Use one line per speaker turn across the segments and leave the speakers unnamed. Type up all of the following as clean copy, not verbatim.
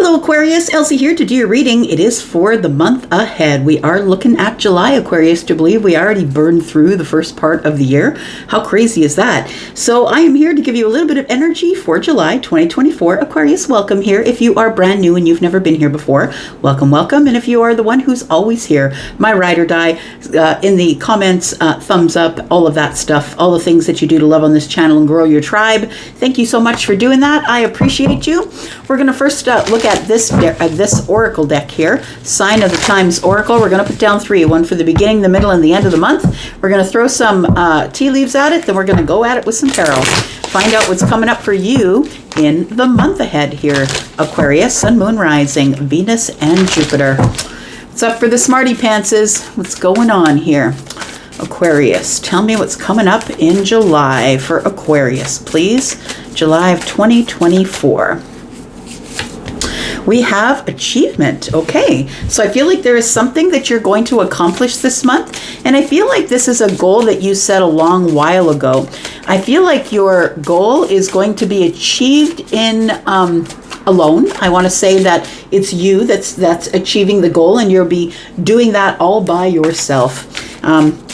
Hello Aquarius, Elsie here to do your reading. It is for the month ahead. We are looking at July, Aquarius, to believe we already burned through the first part of the year. How crazy is that? So I am here to give you a little bit of energy for July 2024. Aquarius, welcome here. If you are brand new and you've never been here before, welcome, welcome. And if you are the one who's always here, my ride or die, in the comments, thumbs up, all of that stuff, all the things that you do to love on this channel and grow your tribe. Thank you so much for doing that. I appreciate you. We're going to first look at this oracle deck here, Sign of the Times Oracle. We're going to put down three, one for the beginning, the middle, and the end of the month. We're going to throw some tea leaves at it, then we're going to go at it with some tarot. Find out what's coming up for you in the month ahead here, Aquarius, Sun, Moon, Rising, Venus, and Jupiter. What's up for the smarty pantses? What's going on here? Aquarius, tell me what's coming up in July for Aquarius, please. July of 2024. We have achievement. Okay, so I feel like there is something that you're going to accomplish this month, and I feel like this is a goal that you set a long while ago. I feel like your goal is going to be achieved in alone. I want to say that it's you that's achieving the goal, and you'll be doing that all by yourself.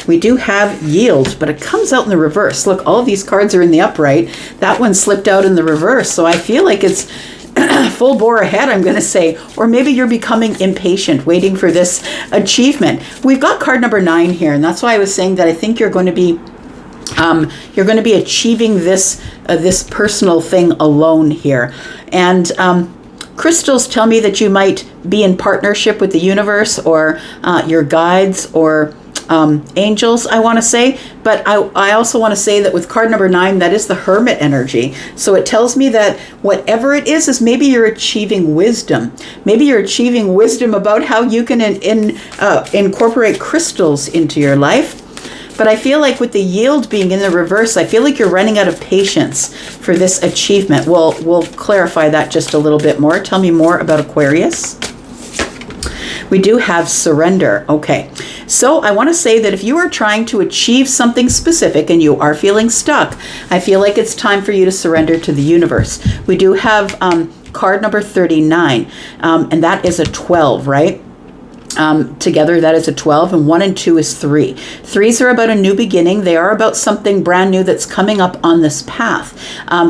We do have yield, but it comes out in the reverse. Look, all of these cards are in the upright. That one slipped out in the reverse, so I feel like it's full bore ahead, I'm going to say, or maybe you're becoming impatient, waiting for this achievement. We've got card number 9 here, and that's why I was saying that I think you're going to be achieving this this personal thing alone here. And crystals tell me that you might be in partnership with the universe or your guides or angels, I want to say, but I also want to say that with card number 9, that is the Hermit energy. So it tells me that whatever it is maybe you're achieving wisdom. Maybe you're achieving wisdom about how you can incorporate crystals into your life. But I feel like with the yield being in the reverse, I feel like you're running out of patience for this achievement. We'll clarify that just a little bit more. Tell me more about Aquarius. We do have surrender. Okay, so I want to say that if you are trying to achieve something specific and you are feeling stuck, I feel like it's time for you to surrender to the universe. We do have card number 39, and that is a 12, right? Together that is a 12, and 1 and 2 is 3. 3s are about a new beginning. They are about something brand new that's coming up on this path.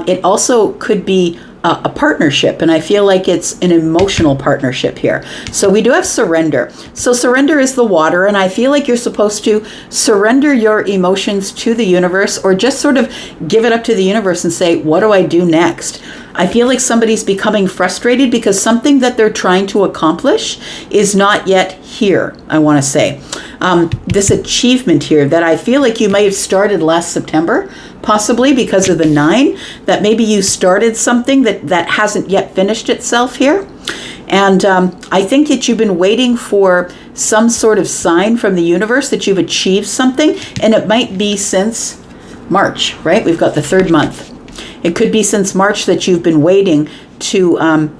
It also could be a partnership, and I feel like it's an emotional partnership here. So we do have surrender. So surrender is the water, and I feel like you're supposed to surrender your emotions to the universe, or just sort of give it up to the universe and say, what do I do next? I feel like somebody's becoming frustrated because something that they're trying to accomplish is not yet here, I want to say. This achievement here that I feel like you might have started last September, possibly because of the 9, that maybe you started something that hasn't yet finished itself here. And I think that you've been waiting for some sort of sign from the universe that you've achieved something, and it might be since March, right? We've got the 3rd month. It could be since March that you've been waiting to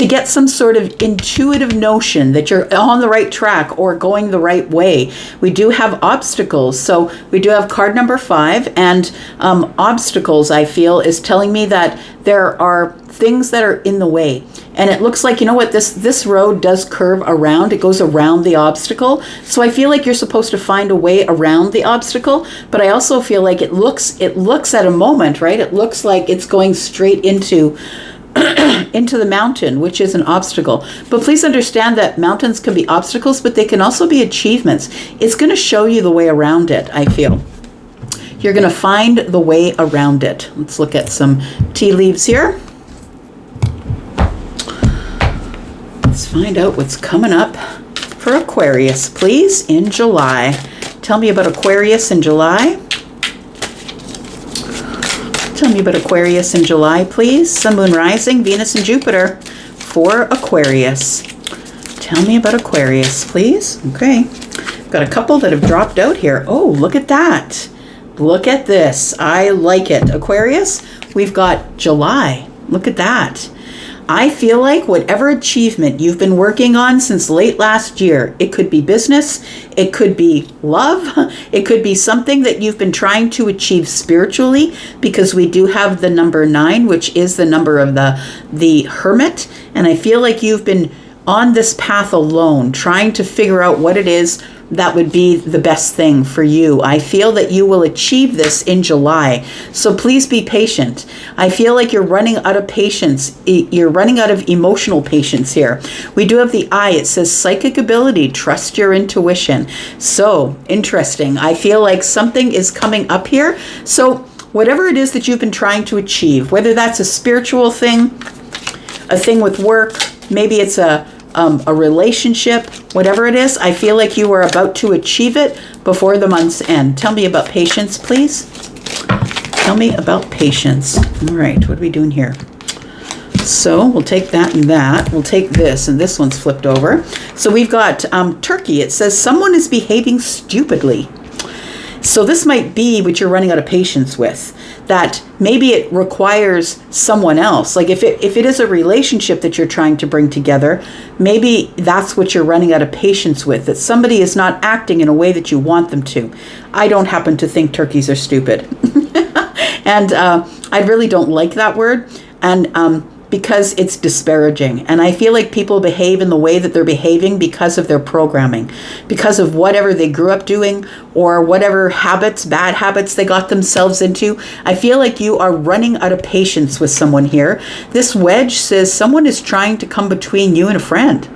get some sort of intuitive notion that you're on the right track or going the right way. We do have obstacles. So we do have card number 5, and obstacles, I feel, is telling me that there are things that are in the way. And it looks like, you know what, this road does curve around. It goes around the obstacle. So I feel like you're supposed to find a way around the obstacle, but I also feel like it looks at a moment, right? It looks like it's going straight into into the mountain, which is an obstacle. But please understand that mountains can be obstacles, but they can also be achievements. It's going to show you the way around it, I feel. You're going to find the way around it. Let's look at some tea leaves here. Let's find out what's coming up for Aquarius, please, in July. Tell me about Aquarius in July. Tell me about Aquarius in July, please. Sun, Moon, Rising, Venus, and Jupiter for Aquarius. Tell me about Aquarius, please. Okay. Got a couple that have dropped out here. Oh, look at that. Look at this. I like it. Aquarius, we've got July. Look at that. I feel like whatever achievement you've been working on since late last year, it could be business, it could be love, it could be something that you've been trying to achieve spiritually, because we do have the number 9, which is the number of the hermit. And I feel like you've been on this path alone, trying to figure out what it is that would be the best thing for you. I feel that you will achieve this in July. So please be patient. I feel like you're running out of patience. You're running out of emotional patience here. We do have the eye. It says psychic ability. Trust your intuition. So interesting. I feel like something is coming up here. So whatever it is that you've been trying to achieve, whether that's a spiritual thing, a thing with work, maybe it's a relationship, whatever it is, I feel like you are about to achieve it before the month's end. Tell me about patience, please. Tell me about patience. All right, what are we doing here? So we'll take that and that. We'll take this, and this one's flipped over. So we've got Turkey. It says someone is behaving stupidly. So this might be what you're running out of patience with, that maybe it requires someone else. Like if it is a relationship that you're trying to bring together, maybe that's what you're running out of patience with, that somebody is not acting in a way that you want them to. I don't happen to think turkeys are stupid. And I really don't like that word. And because it's disparaging. And I feel like people behave in the way that they're behaving because of their programming, because of whatever they grew up doing, or whatever habits, bad habits they got themselves into. I feel like you are running out of patience with someone here. This wedge says someone is trying to come between you and a friend,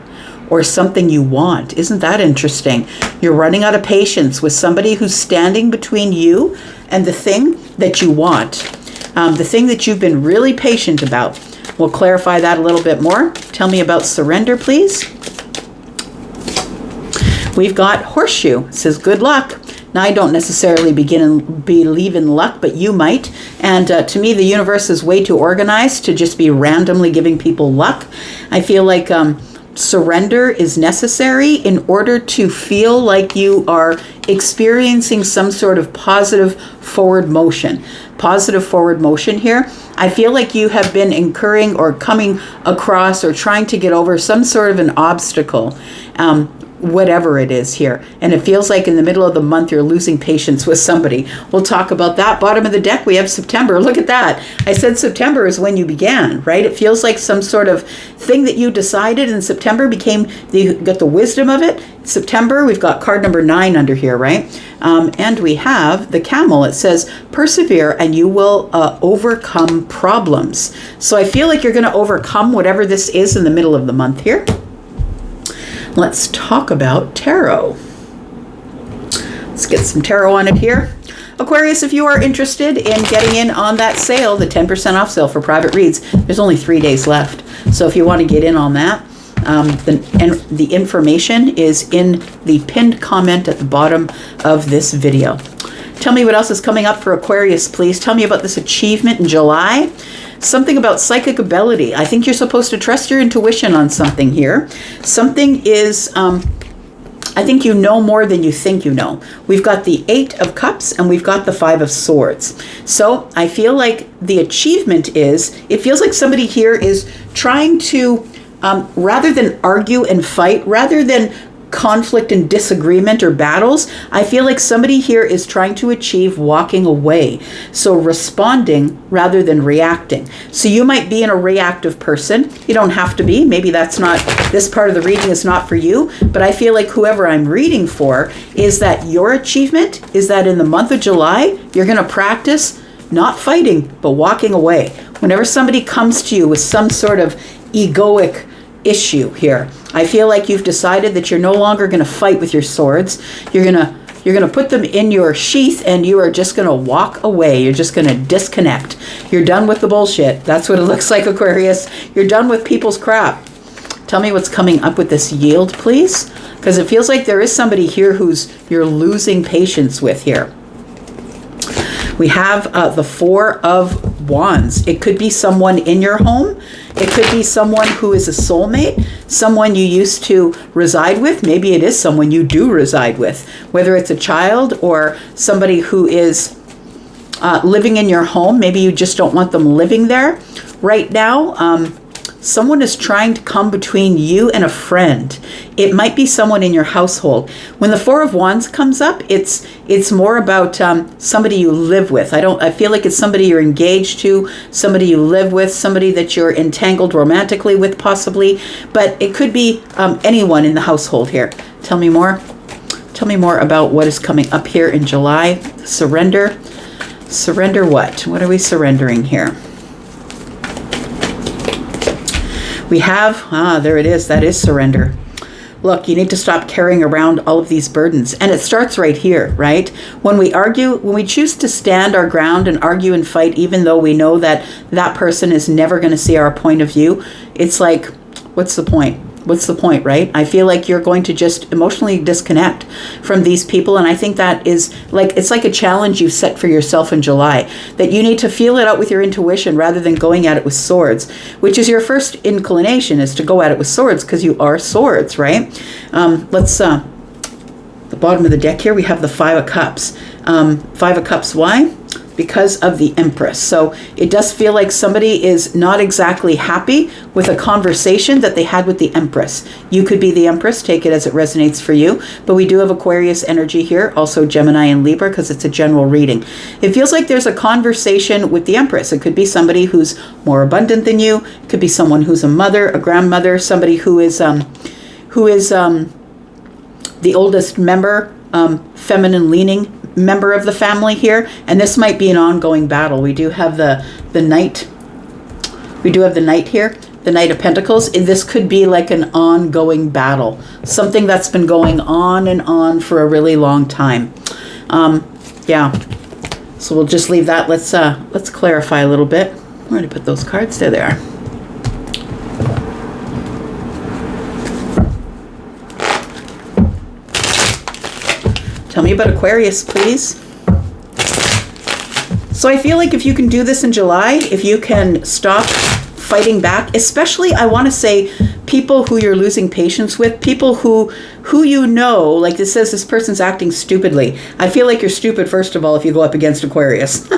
or something you want. Isn't that interesting? You're running out of patience with somebody who's standing between you and the thing that you want, the thing that you've been really patient about. We'll clarify that a little bit more. Tell me about surrender, please. We've got horseshoe. It says good luck. Now, I don't necessarily believe in luck, but you might. And to me, the universe is way too organized to just be randomly giving people luck. I feel like surrender is necessary in order to feel like you are experiencing some sort of positive forward motion. Positive forward motion here. I feel like you have been incurring or coming across or trying to get over some sort of an obstacle, whatever it is here. And it feels like in the middle of the month you're losing patience with somebody. We'll talk about that. Bottom of the deck, we have September. Look at that. I said September is when you began, right? It feels like some sort of thing that you decided in September you got the wisdom of it. September, we've got card number 9 under here, right? And we have the camel. It says, persevere and you will overcome problems. So I feel like you're going to overcome whatever this is in the middle of the month here. Let's talk about tarot. Let's get some tarot on it here. Aquarius, if you are interested in getting in on that sale, the 10% off sale for private reads, there's only 3 days left. So if you want to get in on that, the information is in the pinned comment at the bottom of this video. Tell me what else is coming up for Aquarius, please. Tell me about this achievement in July. Something about psychic ability. I think you're supposed to trust your intuition on something here. Something is, I think you know more than you think you know. We've got the 8 of Cups and we've got the 5 of Swords. So I feel like the achievement is, it feels like somebody here is trying to, rather than argue and fight, rather than conflict and disagreement or battles, I feel like somebody here is trying to achieve walking away. So responding rather than reacting. So you might be in a reactive person. You don't have to be. Maybe that's not, this part of the reading is not for you, but I feel like whoever I'm reading for is that your achievement is that in the month of July, you're going to practice not fighting, but walking away. Whenever somebody comes to you with some sort of egoic issue here, I feel like you've decided that you're no longer going to fight with your swords. You're going to put them in your sheath and you are just going to walk away. You're just going to disconnect. You're done with the bullshit. That's what it looks like, Aquarius. You're done with people's crap. Tell me what's coming up with this yield, please. Because it feels like there is somebody here who's you're losing patience with here. We have the 4 of Wands. It could be someone in your home. It could be someone who is a soulmate, someone you used to reside with. Maybe it is someone you do reside with, whether it's a child or somebody who is living in your home. Maybe you just don't want them living there right now. Someone is trying to come between you and a friend. It might be someone in your household. When the Four of Wands comes up, it's more about somebody you live with. I feel like it's somebody you're engaged to, somebody you live with, somebody that you're entangled romantically with possibly, but it could be anyone in the household here. Tell me more. Tell me more about what is coming up here in July. Surrender. Surrender what? What are we surrendering here? We have, there it is. That is surrender. Look, you need to stop carrying around all of these burdens. And it starts right here, right? When we argue, when we choose to stand our ground and argue and fight, even though we know that that person is never going to see our point of view, it's like, what's the point? What's the point, right? I feel like you're going to just emotionally disconnect from these people. And I think that is like, it's like a challenge you've set for yourself in July, that you need to feel it out with your intuition rather than going at it with swords, which is your first inclination, is to go at it with swords because you are swords, right? Let's, the bottom of the deck here, we have the Five of Cups. Five of Cups, why? Because of the Empress. So it does feel like somebody is not exactly happy with a conversation that they had with the Empress. You could be the Empress, take it as it resonates for you, but we do have Aquarius energy here, also Gemini and Libra, because it's a general reading. It feels like there's a conversation with the Empress. It could be somebody who's more abundant than you. It could be someone who's a mother, a grandmother, somebody who is the oldest member, feminine leaning member of the family here, and this might be an ongoing battle. We do have the Knight. We do have the Knight here, the Knight of Pentacles. This could be like an ongoing battle, something that's been going on and on for a really long time. Yeah. So we'll just leave that. Let's clarify a little bit. Where did I put those cards? There they are. Tell me about Aquarius, please. So I feel like if you can do this in July, if you can stop fighting back, especially I want to say people who you're losing patience with, people who you know, like this says this person's acting stupidly. I feel like you're stupid, first of all, if you go up against Aquarius.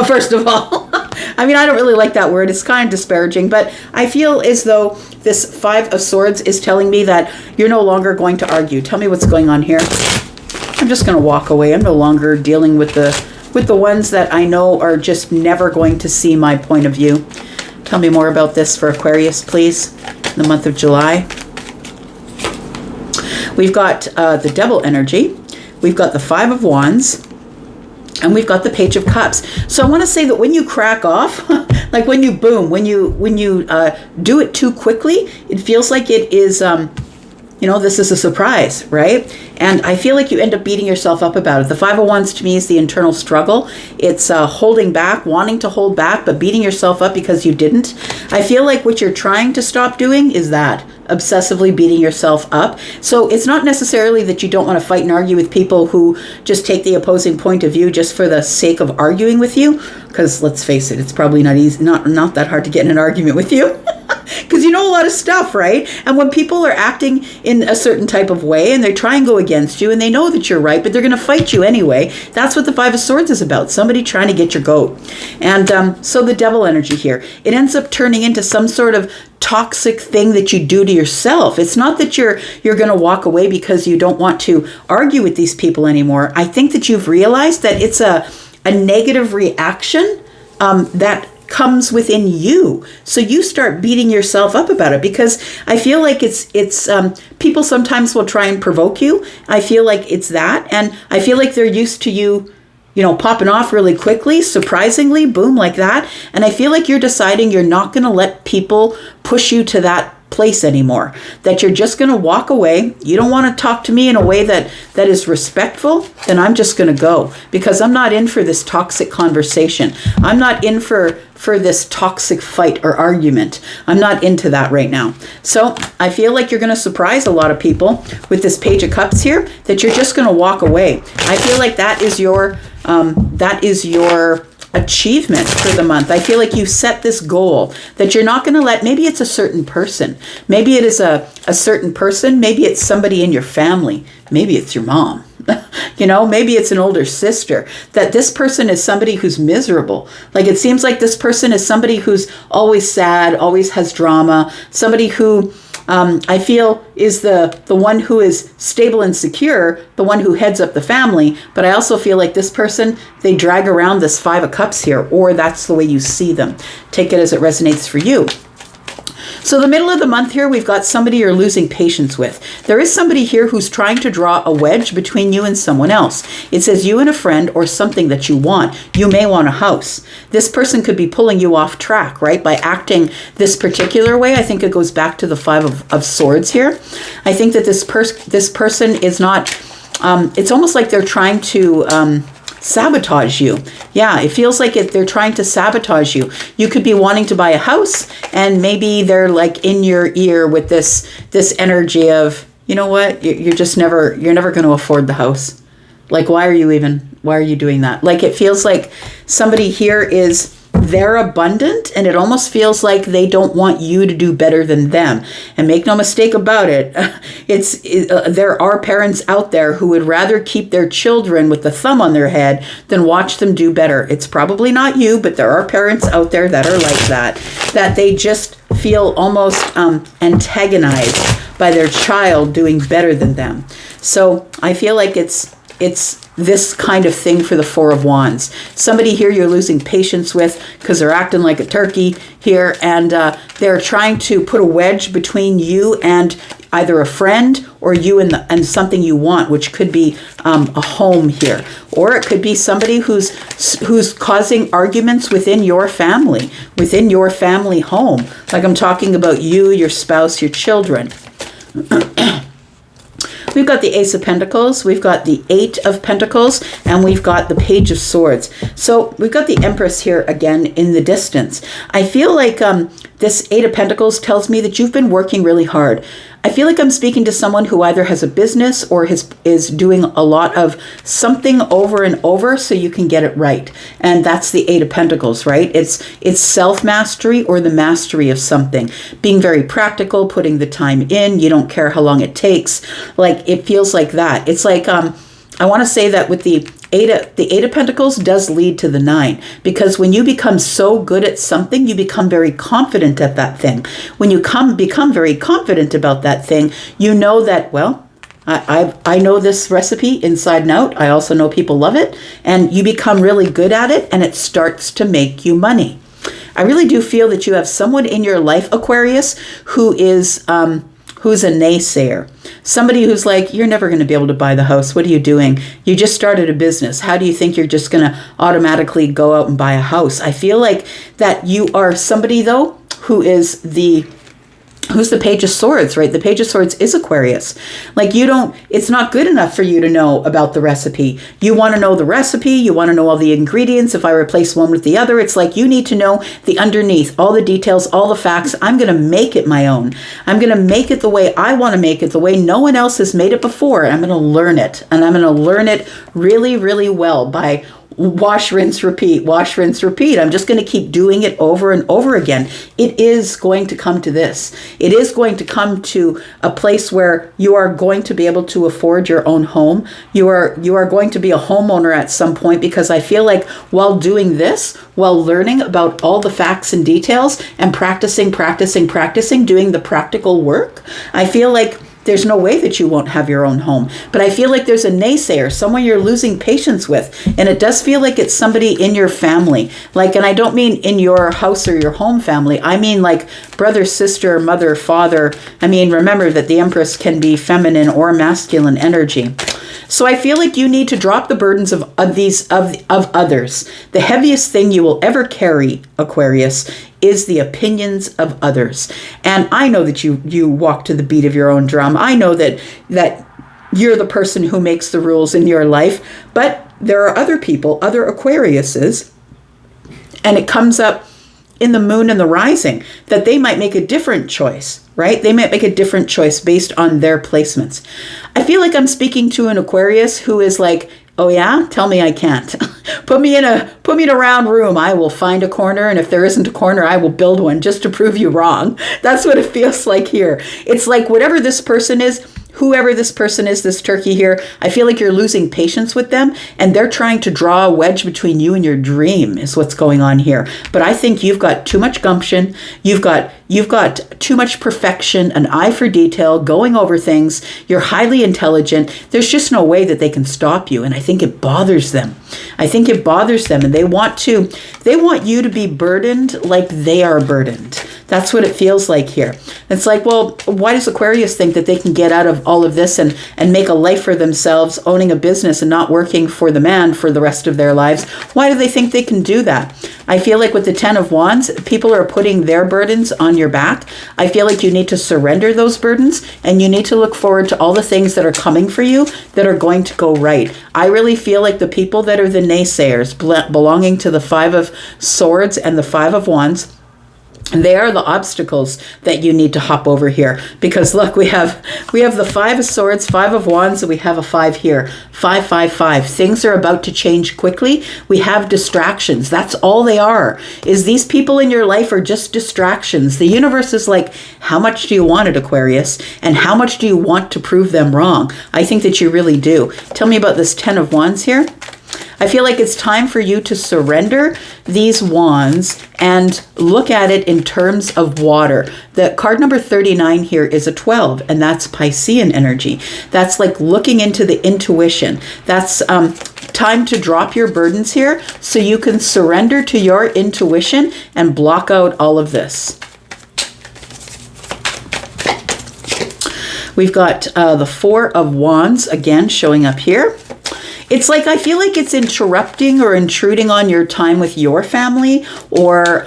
First of all. I mean, I don't really like that word. It's kind of disparaging, but I feel as though this Five of Swords is telling me that you're no longer going to argue. Tell me what's going on here. I'm just going to walk away. I'm no longer dealing with the ones that I know are just never going to see my point of view. Tell me more about this for Aquarius, please, in the month of July. We've got the Devil energy. We've got the Five of Wands. And we've got the Page of Cups. So I want to say that when you crack off, like when you boom, when you do it too quickly, it feels like it is... this is a surprise, right? And I feel like you end up beating yourself up about it. The Five of Wands to me is the internal struggle. It's holding back, wanting to hold back, but beating yourself up because you didn't. I feel like what you're trying to stop doing is that, obsessively beating yourself up. So it's not necessarily that you don't want to fight and argue with people who just take the opposing point of view just for the sake of arguing with you. Because let's face it, it's probably not easy, not that hard to get in an argument with you. Because you know a lot of stuff, right? And when people are acting in a certain type of way and they try and go against you and they know that you're right, but they're going to fight you anyway, that's what the Five of Swords is about. Somebody trying to get your goat. And so the Devil energy here, it ends up turning into some sort of toxic thing that you do to yourself. It's not that you're going to walk away because you don't want to argue with these people anymore. I think that you've realized that it's a negative reaction that comes within you. So you start beating yourself up about it, because I feel like it's people sometimes will try and provoke you. I feel like it's that. And I feel like they're used to you popping off really quickly, surprisingly, boom, like that. And I feel like you're deciding you're not going to let people push you to that place anymore, that you're just going to walk away. You don't want to talk to me in a way that is respectful, then I'm just going to go, because I'm not in for this toxic conversation. I'm not in for this toxic fight or argument. I'm not into that right now. So I feel like you're going to surprise a lot of people with this Page of Cups here, that you're just going to walk away. I feel like that is your achievement for the month. I feel like you set this goal that you're not going to let, maybe it's a certain person. Maybe it is a certain person. Maybe it's somebody in your family. Maybe it's your mom. Maybe it's an older sister, that this person is somebody who's miserable. Like it seems like this person is somebody who's always sad, always has drama, somebody who I feel is the one who is stable and secure, the one who heads up the family. But I also feel like this person, they drag around this 5 of Cups here, or that's the way you see them. Take it as it resonates for you. So the middle of the month here, we've got somebody you're losing patience with. There is somebody here who's trying to draw a wedge between you and someone else. It says you and a friend or something that you want. You may want a house. This person could be pulling you off track, right? By acting this particular way. I think it goes back to the 5 of Swords here. I think that this person is not, it's almost like they're trying to sabotage you. Yeah, it feels like they're trying to sabotage you. You could be wanting to buy a house, and maybe they're like in your ear with this energy of, you know what, you're never going to afford the house. Like, why are you doing that? Like, it feels like somebody here they're abundant, and it almost feels like they don't want you to do better than them. And make no mistake about it, there are parents out there who would rather keep their children with the thumb on their head than watch them do better. It's probably not you, but there are parents out there that are like that they just feel almost antagonized by their child doing better than them. So I feel like it's this kind of thing for the 4 of Wands. Somebody here you're losing patience with because they're acting like a turkey here, and they're trying to put a wedge between you and either a friend or you and something you want, which could be a home here, or it could be somebody who's causing arguments within your family home. Like I'm talking about you, your spouse, your children. We've got the Ace of Pentacles, we've got the 8 of Pentacles, and we've got the Page of Swords. So we've got the Empress here again in the distance. I feel like this 8 of Pentacles tells me that you've been working really hard. I feel like I'm speaking to someone who either has a business or is doing a lot of something over and over so you can get it right. And that's the 8 of Pentacles, right? It's self-mastery or the mastery of something. Being very practical, putting the time in, you don't care how long it takes. Like, it feels like that. It's like, I want to say that with the 8 of Pentacles does lead to the 9, because when you become so good at something, you become very confident at that thing. When you become very confident about that thing, you know that, well, I know this recipe inside and out. I also know people love it, and you become really good at it, and it starts to make you money. I really do feel that you have someone in your life, Aquarius, who's a naysayer. Somebody who's like, you're never going to be able to buy the house. What are you doing? You just started a business. How do you think you're just going to automatically go out and buy a house? I feel like that you are somebody, though, who's the Page of Swords, right? The Page of Swords is Aquarius. Like, it's not good enough for you to know about the recipe. You want to know the recipe. You want to know all the ingredients. If I replace one with the other, it's like you need to know the underneath, all the details, all the facts. I'm going to make it my own. I'm going to make it the way I want to make it, the way no one else has made it before. And I'm going to learn it. And I'm going to learn it really, really well by wash, rinse, repeat, wash, rinse, repeat. I'm just going to keep doing it over and over again. It is going to come to this. It is going to come to a place where you are going to be able to afford your own home. You are going to be a homeowner at some point, because I feel like while doing this, while learning about all the facts and details and practicing, doing the practical work, I feel like there's no way that you won't have your own home. But I feel like there's a naysayer, someone you're losing patience with. And it does feel like it's somebody in your family. Like, and I don't mean in your house or your home family. I mean like brother, sister, mother, father. I mean, remember that the Empress can be feminine or masculine energy. So I feel like you need to drop the burdens of others. The heaviest thing you will ever carry, Aquarius, is the opinions of others. And I know that you walk to the beat of your own drum. I know that you're the person who makes the rules in your life, but there are other people, other Aquariuses, and it comes up in the moon and the rising that they might make a different choice, right? They might make a different choice based on their placements. I feel like I'm speaking to an Aquarius who is like, oh yeah, tell me I can't. Put me in a round room. I will find a corner, and if there isn't a corner, I will build one just to prove you wrong. That's what it feels like here. It's like whatever this person is whoever this person is, this turkey here, I feel like you're losing patience with them, and they're trying to draw a wedge between you and your dream is what's going on here. But I think you've got too much gumption. You've got too much perfection, an eye for detail, going over things. You're highly intelligent. There's just no way that they can stop you. And I think it bothers them. I think it bothers them, and they want you to be burdened like they are burdened. That's what it feels like here. It's like, well, why does Aquarius think that they can get out of all of this and make a life for themselves, owning a business and not working for the man for the rest of their lives? Why do they think they can do that? I feel like with the Ten of Wands, people are putting their burdens on your back. I feel like you need to surrender those burdens, and you need to look forward to all the things that are coming for you that are going to go right. I really feel like the people that are the naysayers, belonging to the Five of Swords and the Five of Wands, they are the obstacles that you need to hop over here. Because look, we have the Five of Swords, Five of Wands, and we have a 5 here. 5, 5, 5. Things are about to change quickly. We have distractions. That's all they are. Is these people in your life are just distractions. The universe is like, how much do you want it, Aquarius? And how much do you want to prove them wrong? I think that you really do. Tell me about this Ten of Wands here. I feel like it's time for you to surrender these wands and look at it in terms of water. The card number 39 here is a 12, and that's Piscean energy. That's like looking into the intuition. That's time to drop your burdens here so you can surrender to your intuition and block out all of this. We've got the Four of Wands again showing up here. It's like, I feel like it's interrupting or intruding on your time with your family, or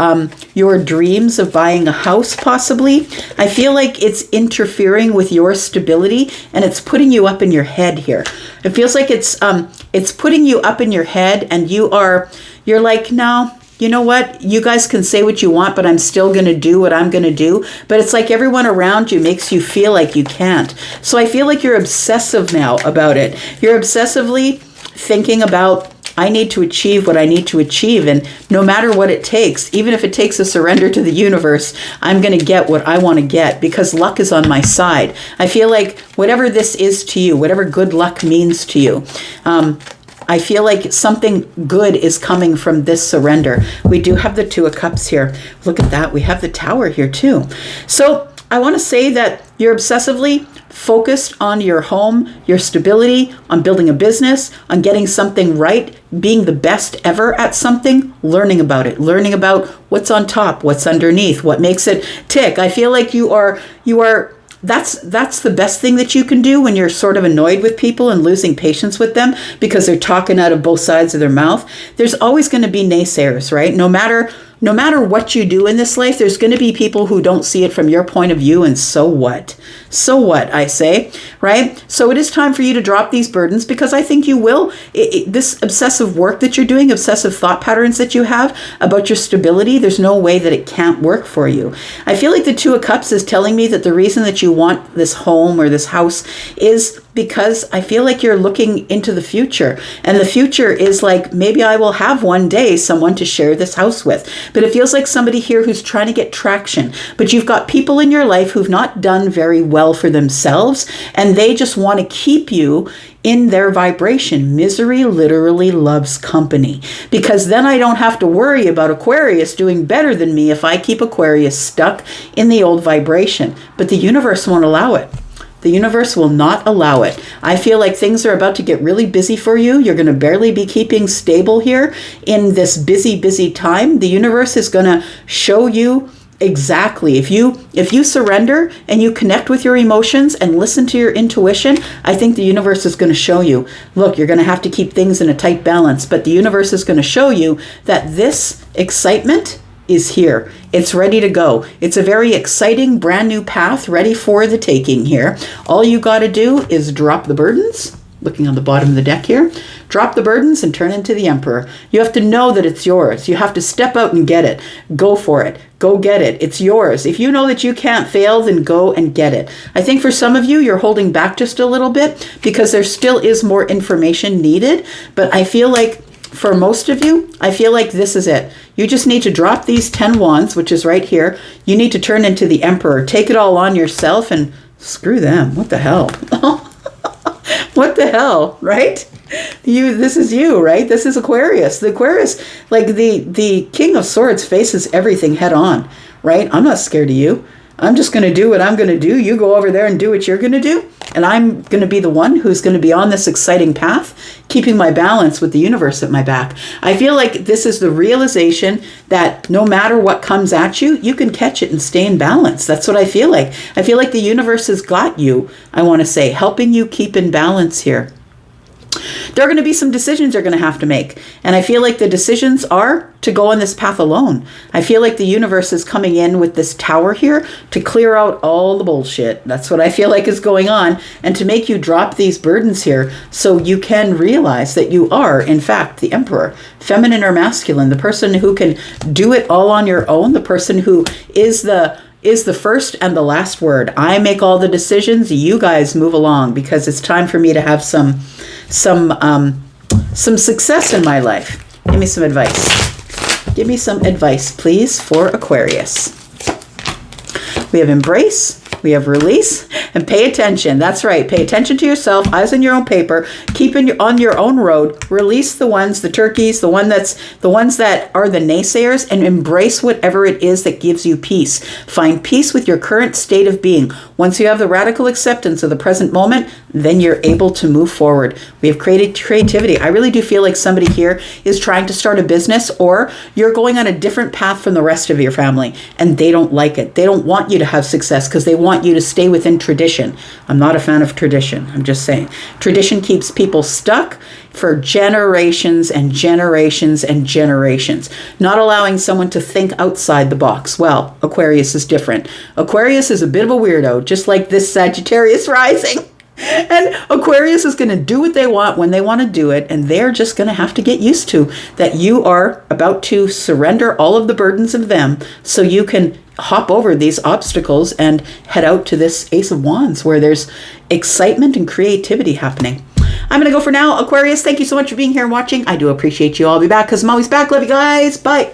your dreams of buying a house possibly. I feel like it's interfering with your stability, and it's putting you up in your head here. It feels like it's putting you up in your head, and you're like, no, you know what? You guys can say what you want, but I'm still going to do what I'm going to do. But it's like everyone around you makes you feel like you can't. So I feel like you're obsessive now about it. You're obsessively thinking about, I need to achieve what I need to achieve, and no matter what it takes, even if it takes a surrender to the universe, I'm going to get what I want to get because luck is on my side. I feel like whatever this is to you, whatever good luck means to you, I feel like something good is coming from this surrender. We do have the Two of Cups here. Look at that. We have the Tower here too. So I want to say that you're obsessively focused on your home, your stability, on building a business, on getting something right, being the best ever at something, learning about it, learning about what's on top, what's underneath, what makes it tick. I feel like you are that's the best thing that you can do when you're sort of annoyed with people and losing patience with them because they're talking out of both sides of their mouth. There's always going to be naysayers, right? No matter what you do in this life, there's going to be people who don't see it from your point of view, and so what? So what, I say, right? So it is time for you to drop these burdens, because I think you will. This obsessive work that you're doing, obsessive thought patterns that you have about your stability, there's no way that it can't work for you. I feel like the Two of Cups is telling me that the reason that you want this home or this house is because I feel like you're looking into the future. And the future is like, maybe I will have one day someone to share this house with. But it feels like somebody here who's trying to get traction. But you've got people in your life who've not done very well for themselves, and they just want to keep you in their vibration. Misery literally loves company, because then I don't have to worry about Aquarius doing better than me if I keep Aquarius stuck in the old vibration. But the universe won't allow it. The universe will not allow it. I feel like things are about to get really busy for you. You're going to barely be keeping stable here in this busy, busy time. The universe is going to show you exactly. If you surrender and you connect with your emotions and listen to your intuition, I think the universe is going to show you, look, you're going to have to keep things in a tight balance, but the universe is going to show you that this excitement is here. It's ready to go. It's a very exciting, brand new path ready for the taking here. All you got to do is drop the burdens. Looking on the bottom of the deck here, drop the burdens and turn into the Emperor. You have to know that it's yours. You have to step out and get it. Go for it. Go get it. It's yours. If you know that you can't fail, then go and get it. I think for some of you, you're holding back just a little bit because there still is more information needed. But I feel like for most of you, I feel like this is it. You just need to drop these 10 wands, which is right here. You need to turn into the Emperor. Take it all on yourself and Screw them. What the hell? What the hell, right? This is you, right? This is Aquarius. The Aquarius, like the King of Swords, faces everything head on, right? I'm not scared of you. I'm just going to do what I'm going to do. You go over there and do what you're going to do. And I'm going to be the one who's going to be on this exciting path, keeping my balance with the universe at my back. I feel like this is the realization that no matter what comes at you, you can catch it and stay in balance. That's what I feel like. I feel like the universe has got you, I want to say, helping you keep in balance here. There are going to be some decisions you're going to have to make. And I feel like the decisions are to go on this path alone. I feel like the universe is coming in with this tower here to clear out all the bullshit. That's what I feel like is going on. And to make you drop these burdens here so you can realize that you are, in fact, the emperor, feminine or masculine, the person who can do it all on your own, the person who is the first and the last word. I make all the decisions. You guys move along, because it's time for me to have some success in my life. Give me some advice. Give me some advice, please, for Aquarius. We have embrace, we have release, and pay attention. That's right. Pay attention to yourself, eyes on your own paper, keep on your own road, release the ones, the turkeys, the ones that are the naysayers, and embrace whatever it is that gives you peace. Find peace with your current state of being. Once you have the radical acceptance of the present moment, then you're able to move forward. We have created creativity. I really do feel like somebody here is trying to start a business, or you're going on a different path from the rest of your family, and they don't like it. They don't want you to have success because they want you to stay within tradition. I'm not a fan of tradition. I'm just saying. Tradition keeps people stuck for generations and generations and generations, not allowing someone to think outside the box. Well, Aquarius is different. Aquarius is a bit of a weirdo, just like this Sagittarius rising. And Aquarius is going to do what they want when they want to do it, and they're just going to have to get used to that you are about to surrender all of the burdens of them so you can hop over these obstacles and head out to this Ace of Wands where there's excitement and creativity happening. I'm going to go for now. Aquarius, thank you so much for being here and watching. I do appreciate you. I'll be back because I'm always back. Love you guys. Bye.